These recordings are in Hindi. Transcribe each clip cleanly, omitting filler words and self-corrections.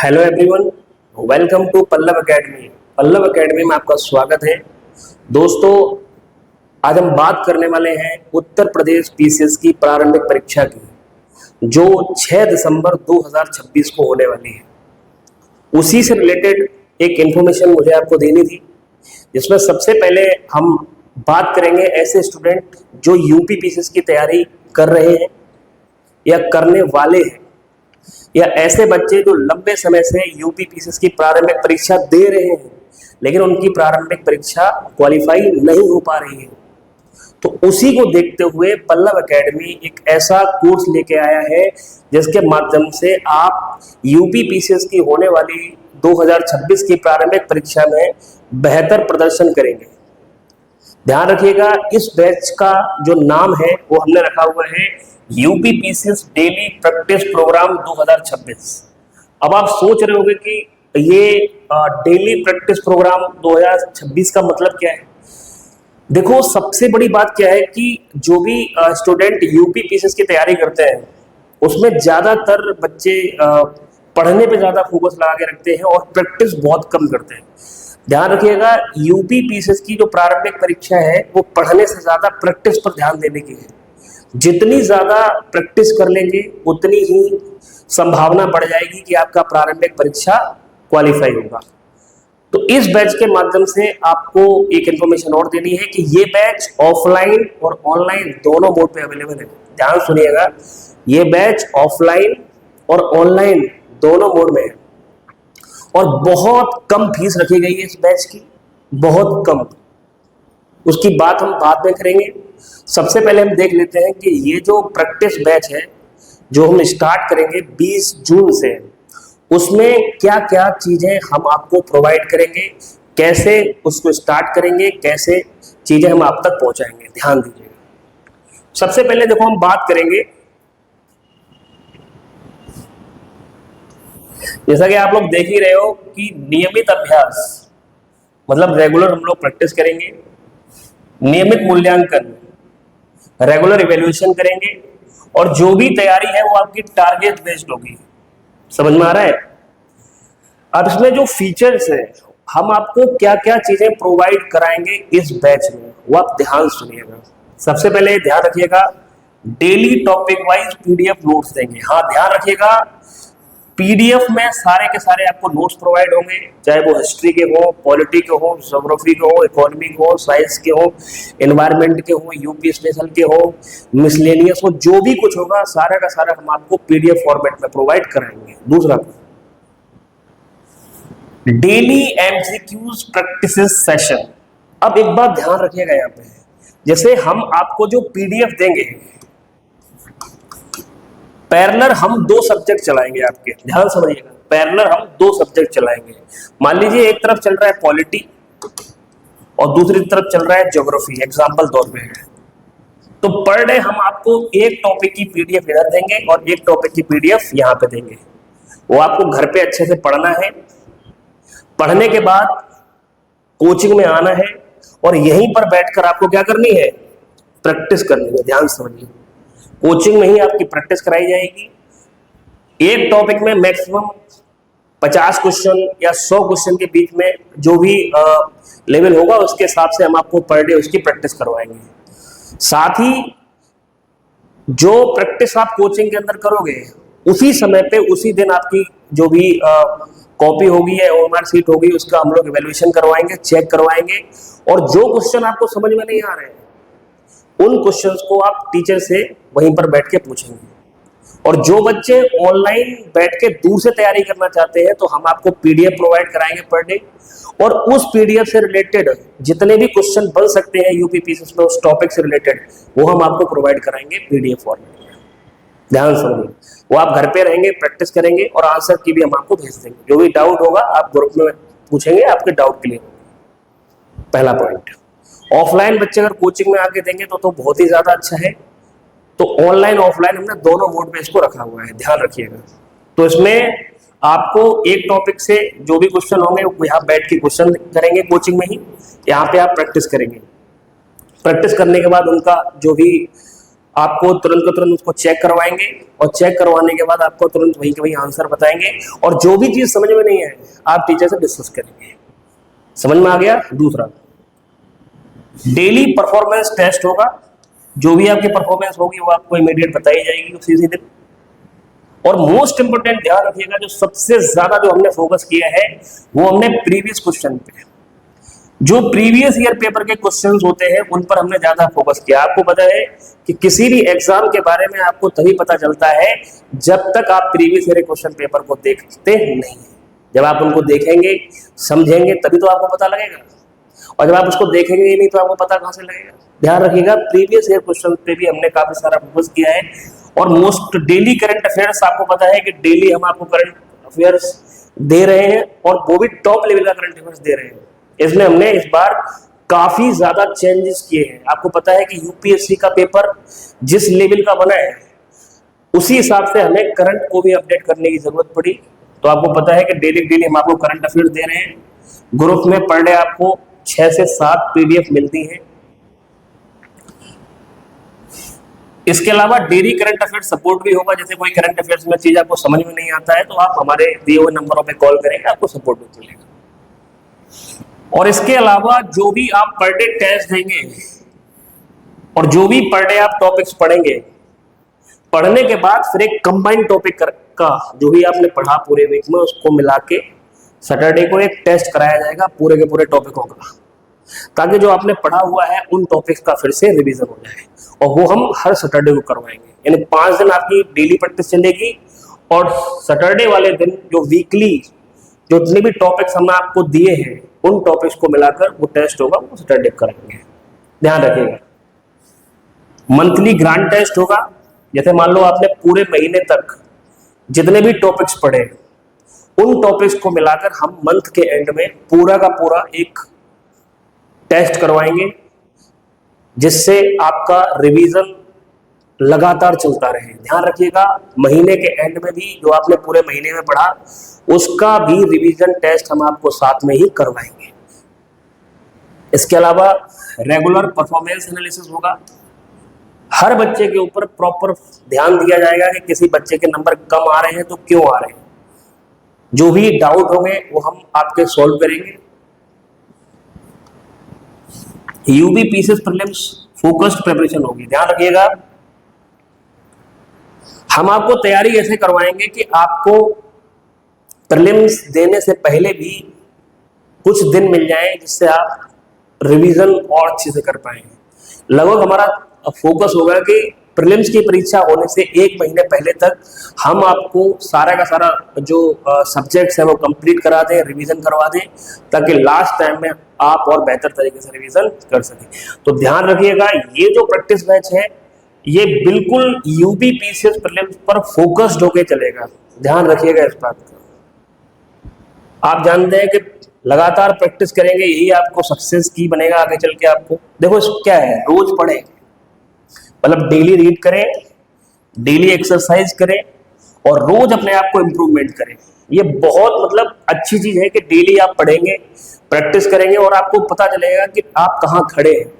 Hello everyone, welcome to Pallav Academy. Pallav Academy में आपका स्वागत है। दोस्तों, आज हम बात करने वाले हैं उत्तर प्रदेश पीसीएस की प्रारंभिक परीक्षा की, जो 6 दिसंबर 2026 को होने वाली है। उसी से रिलेटेड एक इन्फॉर्मेशन मुझे आपको देनी थी, जिसमें सबसे पहले हम बात करेंगे ऐसे स्टूडेंट जो यूपी पीसीएस की तैयारी कर रहे हैं या करने वाले हैं, या ऐसे बच्चे जो लंबे समय से यूपी पीसीएस की प्रारंभिक परीक्षा दे रहे हैं लेकिन उनकी प्रारंभिक परीक्षा क्वालिफाई नहीं हो पा रही है। तो उसी को देखते हुए पल्लव एकेडमी एक ऐसा कोर्स लेके आया है जिसके माध्यम से आप यूपी पीसीएस की होने वाली 2026 की प्रारंभिक परीक्षा में बेहतर प्रदर्शन करेंगे। ध्यान रखिएगा, इस बैच का जो नाम है वो हमने रखा हुआ है UP PCS daily practice programme 2026। अब आप सोच रहे होंगे कि ये डेली प्रैक्टिस प्रोग्राम 2026 का मतलब क्या है। देखो, सबसे बड़ी बात क्या है कि जो भी स्टूडेंट यूपी पीसीएस की तैयारी करते हैं उसमें ज्यादातर बच्चे पढ़ने पे ज्यादा फोकस लगा के रखते हैं और प्रैक्टिस बहुत कम करते हैं। ध्यान रखिएगा, यूपी पीसीएस की जो प्रारंभिक परीक्षा है वो पढ़ने से ज्यादा प्रैक्टिस पर ध्यान देने की है। जितनी ज्यादा प्रैक्टिस कर लेंगे उतनी ही संभावना बढ़ जाएगी कि आपका प्रारंभिक परीक्षा क्वालिफाई होगा। तो इस बैच के माध्यम से आपको एक इंफॉर्मेशन और देनी है कि ये बैच ऑफलाइन और ऑनलाइन दोनों मोड पे अवेलेबल है। ध्यान सुनिएगा, ये बैच ऑफलाइन और ऑनलाइन दोनों मोड में है और बहुत कम फीस रखी गई है इस बैच की, बहुत कम। उसकी बात हम बाद में करेंगे। सबसे पहले हम देख लेते हैं कि ये जो प्रैक्टिस बैच है जो हम स्टार्ट करेंगे 20 जून से, उसमें क्या क्या चीजें हम आपको प्रोवाइड करेंगे, कैसे उसको स्टार्ट करेंगे, कैसे चीजें हम आप तक पहुंचाएंगे। ध्यान दीजिए। सबसे पहले देखो, हम बात करेंगे, जैसा कि आप लोग देख ही रहे हो कि नियमित अभ्यास मतलब रेगुलर हम लोग प्रैक्टिस करेंगे, नियमित मूल्यांकन, रेगुलर इवैल्यूएशन करेंगे और जो भी तैयारी है वो आपकी टारगेट बेस्ड होगी। समझ में आ रहा है। अब इसमें जो फीचर्स है, हम आपको क्या क्या चीजें प्रोवाइड कराएंगे इस बैच में, वो आप ध्यान सुनिएगा। सबसे पहले ध्यान रखिएगा, daily topic wise PDF notes देंगे। हाँ, ध्यान रखिएगा, पीडीएफ में सारे के सारे आपको नोट्स प्रोवाइड होंगे, चाहे वो हिस्ट्री के हो, पॉलिटी के हो, ज्योग्राफी के हो, इकोनॉमी के हो, साइंस के हो, एनवायरनमेंट के हो, यूपी स्पेशल के हो, मिसलेनियस हो, जो भी कुछ होगा सारा का सारा हम आपको पीडीएफ फॉर्मेट में प्रोवाइड कराएंगे। दूसरा, डेली एमसीक्यूज प्रैक्टिस सेशन। अब एक बात ध्यान रखिएगा, यहाँ पे जैसे हम आपको जो पीडीएफ देंगे, पैरेलल हम 2 सब्जेक्ट चलाएंगे आपके। ध्यान समझिएगा, पैरेलल हम 2 सब्जेक्ट चलाएंगे। मान लीजिए एक तरफ चल रहा है पॉलिटी और दूसरी तरफ चल रहा है ज्योग्राफी, एग्जांपल तौर पे है। तो पर डे हम आपको एक टॉपिक की पीडीएफ इधर देंगे और एक टॉपिक की पीडीएफ यहाँ पे देंगे। वो आपको घर पे अच्छे से पढ़ना है। पढ़ने के बाद कोचिंग में आना है और यहीं पर बैठकर आपको क्या करनी है, प्रैक्टिस करनी है। ध्यान समझिए, कोचिंग में ही आपकी प्रैक्टिस कराई जाएगी। एक टॉपिक में मैक्सिमम 50 क्वेश्चन या 100 क्वेश्चन के बीच में जो भी लेवल होगा उसके हिसाब से हम आपको पर डे उसकी प्रैक्टिस करवाएंगे। साथ ही जो प्रैक्टिस आप कोचिंग के अंदर करोगे उसी समय पे उसी दिन आपकी जो भी कॉपी होगी या ओएमआर सीट होगी उसका हम लोग इवैल्यूएशन करवाएंगे, चेक करवाएंगे। और जो क्वेश्चन आपको समझ में नहीं आ रहे हैं उन क्वेश्चंस को आप टीचर से वहीं पर बैठ के पूछेंगे। और जो बच्चे ऑनलाइन बैठ के दूर से तैयारी करना चाहते हैं तो हम आपको पीडीएफ प्रोवाइड कराएंगे पर डे, और उस पीडीएफ से रिलेटेड जितने भी क्वेश्चन बन सकते हैं यूपी पीसीएस में उस टॉपिक से रिलेटेड वो हम आपको प्रोवाइड कराएंगे पीडीएफ फॉर्मेट में। ध्यान समझिए, वो आप घर पे रहेंगे, प्रैक्टिस करेंगे और आंसर की भी हम आपको भेज देंगे। जो भी डाउट होगा आप ग्रुप में पूछेंगे, आपके डाउट क्लियर होंगे। पहला पॉइंट। ऑफलाइन बच्चे अगर कोचिंग में आके देंगे तो बहुत ही ज्यादा अच्छा है। तो ऑनलाइन ऑफलाइन हमने दोनों मोड में इसको रखा हुआ है, ध्यान रखिएगा। तो इसमें आपको एक टॉपिक से जो भी क्वेश्चन होंगे वो यहाँ बैठ के क्वेश्चन करेंगे कोचिंग में ही, यहाँ पे आप प्रैक्टिस करेंगे। प्रैक्टिस करने के बाद उनका जो भी आपको तुरंत को तुरंत उसको चेक करवाएंगे और चेक करवाने के बाद आपको तुरंत वही के वही आंसर बताएंगे और जो भी चीज समझ में नहीं है आप टीचर से डिस्कस करेंगे। समझ में आ गया। दूसरा, डेली परफॉर्मेंस टेस्ट होगा। जो भी आपकी परफॉर्मेंस होगी वो आपको इमीडिएट बताई जाएगी उसी दिन। और मोस्ट इंपोर्टेंट ध्यान रखिएगा, जो सबसे ज्यादा जो हमने फोकस किया है वो हमने प्रीवियस क्वेश्चन पे, जो प्रीवियस ईयर पेपर के क्वेश्चंस होते हैं उन पर हमने ज्यादा फोकस किया। आपको पता है कि किसी भी एग्जाम के बारे में आपको तभी पता चलता है जब तक आप प्रीवियस ईयर क्वेश्चन पेपर को देखते नहीं। जब आप उनको देखेंगे समझेंगे तभी तो आपको पता लगेगा, और जब आप उसको देखेंगे ही नहीं तो आपको पता कहां से लगेगा। ध्यान रखिएगा, प्रीवियस ईयर क्वेश्चन पे भी हमने काफी सारा फोकस किया है। और मोस्ट डेली करंट अफेयर्स, आपको पता है कि डेली हम आपको करंट अफेयर्स दे रहे हैं और वो भी टॉप लेवल का करंट अफेयर्स दे रहे हैं। इसमें हमने इस बार काफी ज्यादा चेंजेस किए हैं। आपको पता है कि यूपीएससी का पेपर जिस लेवल का बना है उसी हिसाब से हमें करंट को भी अपडेट करने की जरूरत पड़ी। तो आपको पता है कि डेली डेली हम आपको करंट अफेयर्स दे रहे हैं। ग्रुप में पर डे आपको 6 से 7 पीडीएफ मिलती है। इसके अलावा डेली करंट अफेयर्स सपोर्ट भी होगा। जैसे कोई करंट अफेयर्स में चीज आपको समझ में नहीं आता है तो आप हमारे दिए हुए नंबरों पे कॉल करेंगे, आपको सपोर्ट भी मिलेगा। और इसके अलावा जो भी आप पर डे टेस्ट देंगे और जो भी पर डे आप टॉपिक्स पढ़ेंगे, पढ़ने के बाद फिर एक कंबाइंड टॉपिक का जो भी आपने पढ़ा पूरे वीक में उसको मिला के सैटरडे को एक टेस्ट कराया जाएगा पूरे के पूरे टॉपिकों का, ताकि जो आपने पढ़ा हुआ है उन टॉपिक्स का फिर से रिवीजन हो जाए। और वो हम हर सैटरडे को करवाएंगे, यानी 5 दिन आपकी डेली प्रैक्टिस चलेगी और सैटरडे वाले दिन जो वीकली जो जितने भी टॉपिक्स हमने आपको दिए हैं उन टॉपिक्स को मिलाकर वो टेस्ट होगा, वो सैटरडे कराएंगे। ध्यान रखिएगा। मंथली ग्रांड टेस्ट होगा। जैसे मान लो आपने पूरे महीने तक जितने भी टॉपिक्स पढ़े उन टॉपिक्स को मिलाकर हम मंथ के एंड में पूरा का पूरा एक टेस्ट करवाएंगे, जिससे आपका रिवीजन लगातार चलता रहे। ध्यान रखिएगा, महीने के एंड में भी जो आपने पूरे महीने में पढ़ा उसका भी रिवीजन टेस्ट हम आपको साथ में ही करवाएंगे। इसके अलावा रेगुलर परफॉर्मेंस एनालिसिस होगा। हर बच्चे के ऊपर प्रॉपर ध्यान दिया जाएगा कि किसी बच्चे के नंबर कम आ रहे हैं तो क्यों आ रहे हैं। जो भी डाउट होंगे वो हम आपके सॉल्व करेंगे। UP PCS prelims focused preparation होगी। ध्यान रखिएगा, हम आपको तैयारी ऐसे करवाएंगे कि आपको प्रीलिम्स देने से पहले भी कुछ दिन मिल जाए जिससे आप रिवीजन और अच्छे से कर पाएंगे। लगभग हमारा फोकस होगा कि प्रीलिम्स की परीक्षा होने से 1 महीने पहले तक हम आपको सारा का सारा जो सब्जेक्ट्स है वो कंप्लीट करा दें, रिवीजन करवा दें, ताकि लास्ट टाइम में आप और बेहतर तरीके से रिवीजन कर सकें। तो ध्यान रखिएगा, ये जो प्रैक्टिस बैच है ये बिल्कुल यूपी पीसीएस प्रीलिम्स पर फोकस्ड होके चलेगा। ध्यान रखिएगा इस बात का। आप जानते हैं कि लगातार प्रैक्टिस करेंगे यही आपको सक्सेस की बनेगा आगे चल के। आपको देखो क्या है, रोज पढ़ें, मतलब डेली रीड करें, डेली एक्सरसाइज करें और रोज अपने आप को इम्प्रूवमेंट करें। ये बहुत मतलब अच्छी चीज है कि डेली आप पढ़ेंगे, प्रैक्टिस करेंगे और आपको पता चलेगा कि आप कहां खड़े हैं।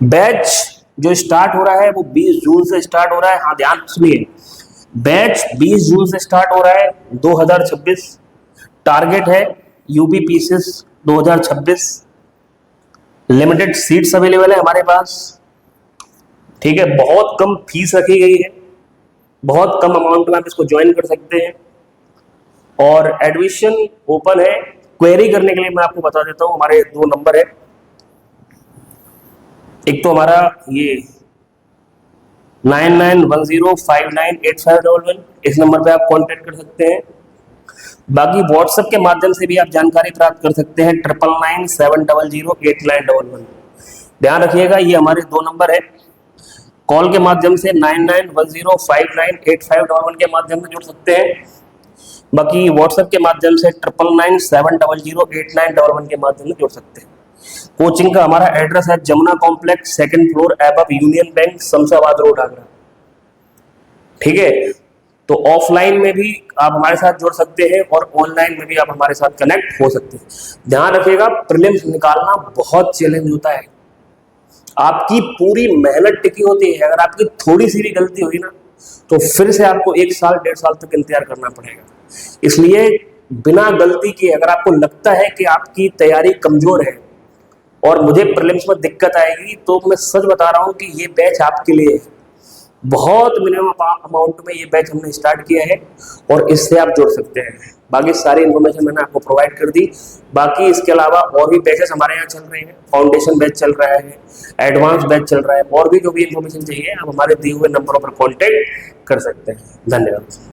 बैच जो स्टार्ट हो रहा है वो 20 जून से स्टार्ट हो रहा है। हाँ ध्यान सुनिए, बैच 20 जून से स्टार्ट हो रहा है 2026। टारगेट है UP PCS 2026। Limited seats available है हमारे पास, ठीक है। बहुत कम फीस रखी गई है, बहुत कम अमाउंट में आप इसको ज्वाइन कर सकते हैं और एडमिशन ओपन है। क्वेरी करने के लिए मैं आपको बता देता हूं, हमारे 2 नंबर है। एक तो हमारा ये 9910598511, इस नंबर पे आप कांटेक्ट कर सकते हैं। बाकी व्हाट्सएप के माध्यम से भी आप जानकारी प्राप्त कर सकते हैं 9997008911। ध्यान रखिएगा, ये हमारे 2 नंबर है। कॉल के माध्यम से 9910598511 के माध्यम से जुड़ सकते हैं। बाकी व्हाट्सएप के माध्यम से 9997008911 के माध्यम से जुड़ सकते हैं। कोचिंग का हमारा एड्रेस है Jamuna complex, 2nd floor, above union bank, Shamshabad road, Agra. ठीक है, तो ऑफलाइन में भी आप हमारे साथ जुड़ सकते हैं और ऑनलाइन में भी आप हमारे साथ कनेक्ट हो सकते हैं। ध्यान रखिएगा, प्रीलिम्स निकालना बहुत चैलेंज होता है। आपकी पूरी मेहनत टिकी होती है। अगर आपकी थोड़ी सी भी गलती हुई ना, तो फिर से आपको 1 साल 1.5 साल तक इंतजार करना पड़ेगा। इसलिए बिना गलती के अगर आपको लगता है कि आपकी तैयारी कमजोर है और मुझे प्रीलिम्स में दिक्कत आएगी, तो मैं सच बता रहा हूं कि ये बैच आपके लिए है। बहुत मिनिमम अमाउंट में ये बैच हमने स्टार्ट किया है और इससे आप जुड़ सकते हैं। बाकी सारी इन्फॉर्मेशन मैंने आपको प्रोवाइड कर दी। बाकी इसके अलावा और भी बैचेस हमारे यहाँ चल रहे हैं। फाउंडेशन बैच चल रहा है, एडवांस बैच चल रहा है, और भी जो भी इन्फॉर्मेशन चाहिए आप हमारे दिए हुए नंबरों पर कॉन्टेक्ट कर सकते हैं। धन्यवाद।